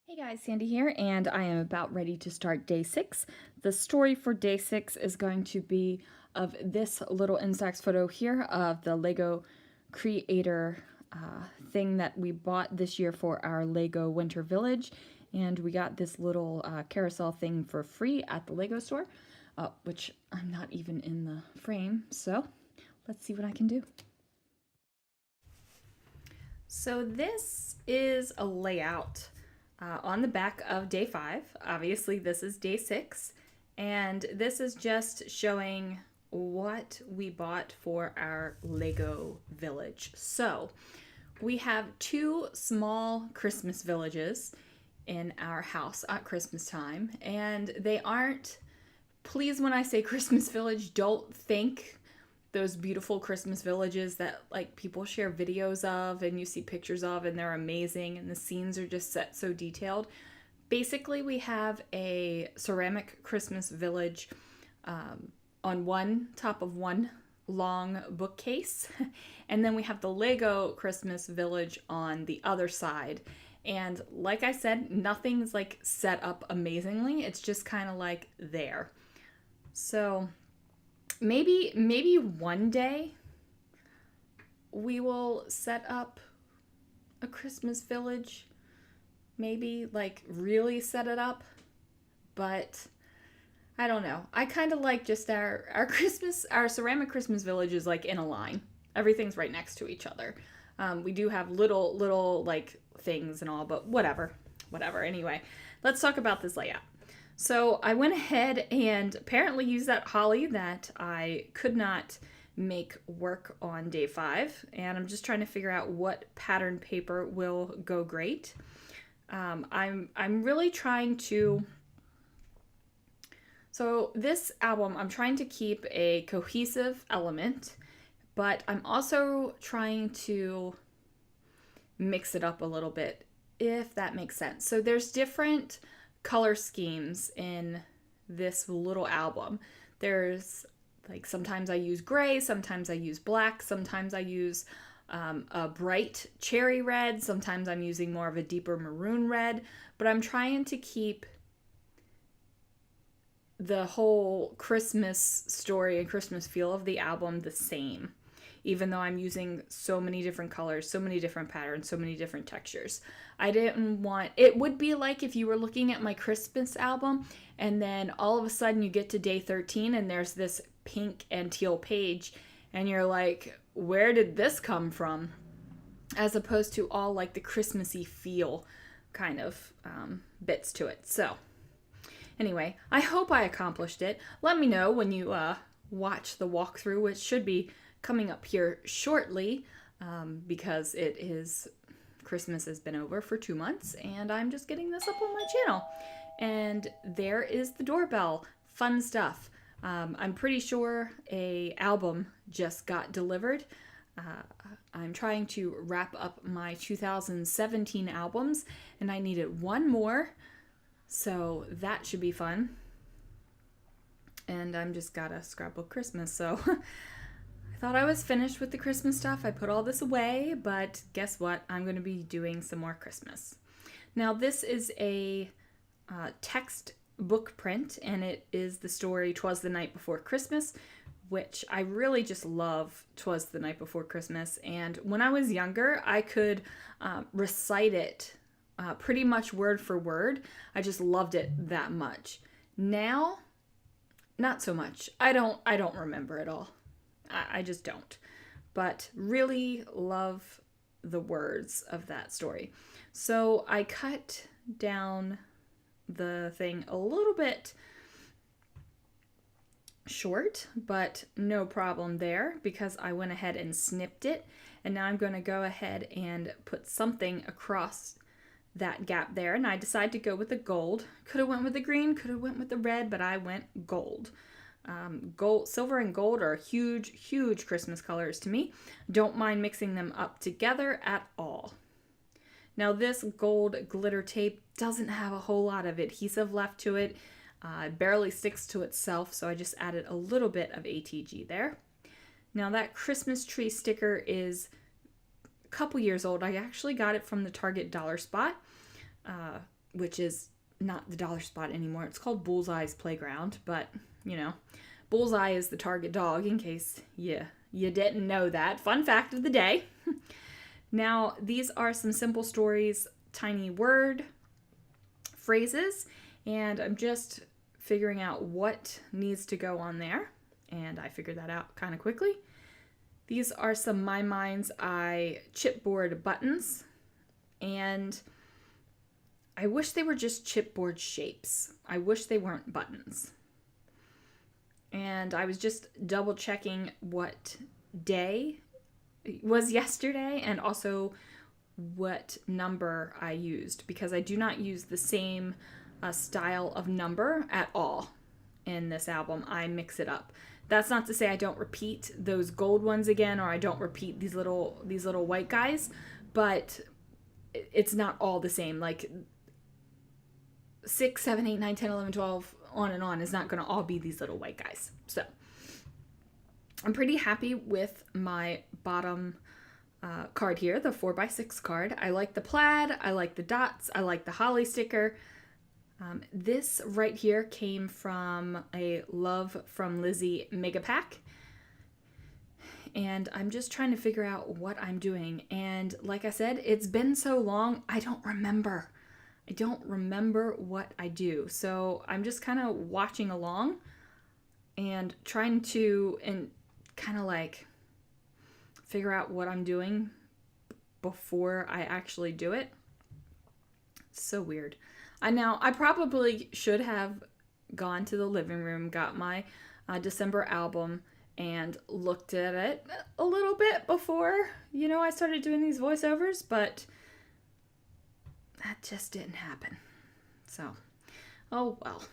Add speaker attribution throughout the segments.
Speaker 1: Hey guys, Sandy here, and I am about ready to start day 6. The story for day 6 is going to be of this little Instax photo here of the Lego Creator thing that we bought this year for our Lego Winter Village, and we got this little carousel thing for free at the Lego store, which I'm not even in the frame, so let's see what I can do. So this is a layout on the back of day 5. Obviously, this is day 6, and this is just showing what we bought for our Lego village. So we have 2 small Christmas villages in our house at Christmas time, and they aren't, please, when I say Christmas village, don't think those beautiful Christmas villages that like people share videos of and you see pictures of and they're amazing and the scenes are just set so detailed. Basically, we have a ceramic Christmas village on one top of one long bookcase, and then we have the Lego Christmas village on the other side. And like I said, nothing's like set up amazingly. It's just kind of like there. So maybe one day we will set up a Christmas village. Maybe like really set it up. But I don't know. I kind of like just our ceramic Christmas village is like in a line. Everything's right next to each other. We do have little like things and all, but whatever. Anyway, let's talk about this layout. So I went ahead and apparently used that holly that I could not make work on day 5, and I'm just trying to figure out what pattern paper will go great. I'm really trying to. So this album, I'm trying to keep a cohesive element, but I'm also trying to mix it up a little bit, if that makes sense. So there's different color schemes in this little album. There's like sometimes I use gray, sometimes I use black, sometimes I use a bright cherry red, sometimes I'm using more of a deeper maroon red, but I'm trying to keep the whole Christmas story and Christmas feel of the album the same, even though I'm using so many different colors, so many different patterns, so many different textures. I didn't want, it would be like if you were looking at my Christmas album and then all of a sudden you get to day 13 and there's this pink and teal page and you're like, where did this come from? As opposed to all like the Christmassy feel kind of bits to it. So anyway, I hope I accomplished it. Let me know when you watch the walkthrough, which should be coming up here shortly, because it is Christmas has been over for 2 months and I'm just getting this up on my channel. And there is the doorbell. Fun stuff. I'm pretty sure a album just got delivered. I'm trying to wrap up my 2017 albums and I needed one more, so that should be fun. And I'm just got a Scrapbook Christmas, so I thought I was finished with the Christmas stuff. I put all this away, but guess what? I'm going to be doing some more Christmas. Now, this is a text book print, and it is the story 'Twas the Night Before Christmas, which I really just love 'Twas the Night Before Christmas. And when I was younger, I could recite it pretty much word for word. I just loved it that much. Now, not so much. I don't remember it all. I just don't. But really love the words of that story. So I cut down the thing a little bit short, but no problem there because I went ahead and snipped it. And now I'm going to go ahead and put something across that gap there. And I decided to go with the gold. Could have went with the green, could have went with the red, but I went gold. Gold, silver and gold are huge Christmas colors to me. Don't mind mixing them up together at all. Now this gold glitter tape doesn't have a whole lot of adhesive left to it. It barely sticks to itself, so I just added a little bit of ATG there. Now that Christmas tree sticker is a couple years old. I actually got it from the Target Dollar Spot. which is not the Dollar Spot anymore. It's called Bullseye's Playground, but, Bullseye is the target dog, in case you didn't know that. Fun fact of the day. Now, these are some simple stories, tiny word phrases, and I'm just figuring out what needs to go on there, and I figured that out kind of quickly. These are some My Mind's Eye chipboard buttons, and I wish they were just chipboard shapes. I wish they weren't buttons. And I was just double checking what day was yesterday and also what number I used, because I do not use the same style of number at all in this album. I mix it up. That's not to say I don't repeat those gold ones again, or I don't repeat these little white guys, but it's not all the same. Like 6, 7, 8, 9, 10, 11, 12, on and on is not going to all be these little white guys. So I'm pretty happy with my bottom card here, the 4x6 card. I like the plaid, I like the dots, I like the holly sticker. This right here came from a Love from Lizzie mega pack. And I'm just trying to figure out what I'm doing. And like I said, it's been so long, I don't remember. I don't remember what I do. So I'm just kind of watching along and trying to kind of like figure out what I'm doing before I actually do it. It's so weird. I probably should have gone to the living room, got my December album, and looked at it a little bit before, I started doing these voiceovers, but that just didn't happen. So, oh well.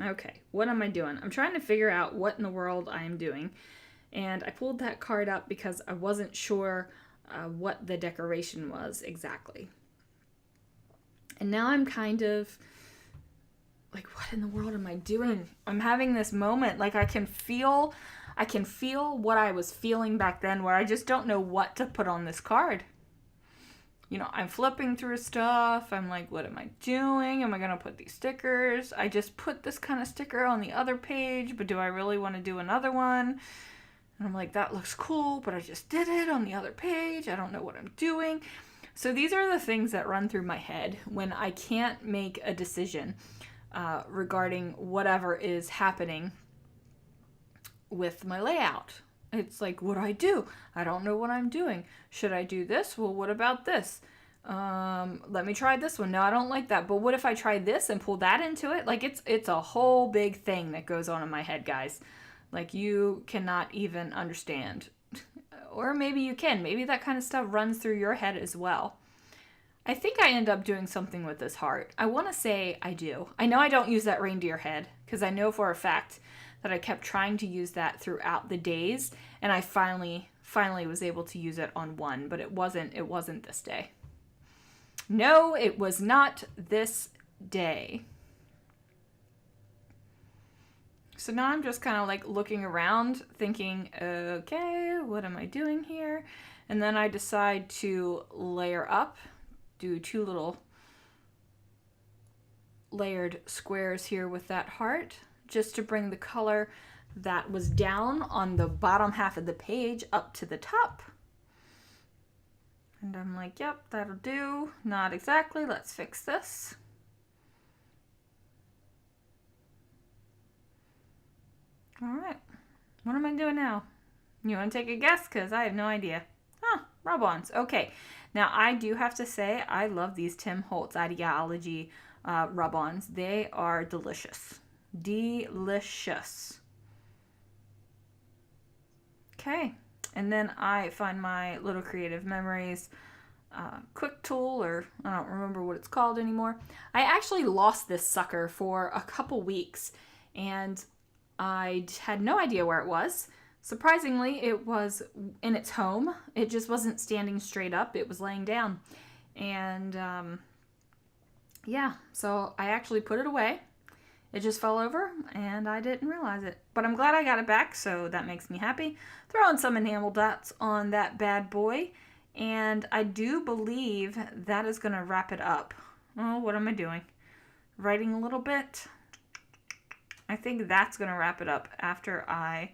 Speaker 1: Okay, what am I doing? I'm trying to figure out what in the world I am doing. And I pulled that card up because I wasn't sure what the decoration was exactly. And now I'm kind of like, what in the world am I doing? I'm having this moment, like I can feel what I was feeling back then, where I just don't know what to put on this card. I'm flipping through stuff. I'm like, what am I doing? Am I going to put these stickers? I just put this kind of sticker on the other page, but do I really want to do another one? And I'm like, that looks cool, but I just did it on the other page. I don't know what I'm doing. So these are the things that run through my head when I can't make a decision regarding whatever is happening with my layout. It's like, what do I do? I don't know what I'm doing. Should I do this? Well, what about this? Let me try this one. No, I don't like that. But what if I try this and pull that into it? Like, it's a whole big thing that goes on in my head, guys. Like, you cannot even understand. Or maybe you can. Maybe that kind of stuff runs through your head as well. I think I end up doing something with this heart. I want to say I do. I know I don't use that reindeer head, because I know for a fact that I kept trying to use that throughout the days, and I finally was able to use it on one, but it wasn't this day. No, it was not this day. So now I'm just kind of like looking around thinking, okay, what am I doing here? And then I decide to layer up, do 2 little layered squares here with that heart, just to bring the color that was down on the bottom half of the page up to the top. And I'm like, yep, that'll do. Not exactly. Let's fix this. All right. What am I doing now? You want to take a guess? Because I have no idea. Rub-ons. Okay. Now, I do have to say, I love these Tim Holtz Ideology rub-ons. They are delicious. Delicious. Okay. And then I find my little creative memories quick tool, or I don't remember what it's called anymore. I actually lost this sucker for a couple weeks, and I had no idea where it was. Surprisingly, it was in its home. It just wasn't standing straight up. It was laying down. And yeah, so I actually put it away. It just fell over, and I didn't realize it. But I'm glad I got it back, so that makes me happy. Throwing some enamel dots on that bad boy. And I do believe that is going to wrap it up. Oh, what am I doing? Writing a little bit. I think that's going to wrap it up after I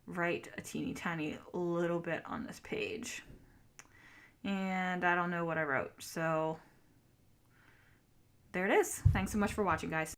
Speaker 1: write a teeny tiny little bit on this page. And I don't know what I wrote, so there it is. Thanks so much for watching, guys.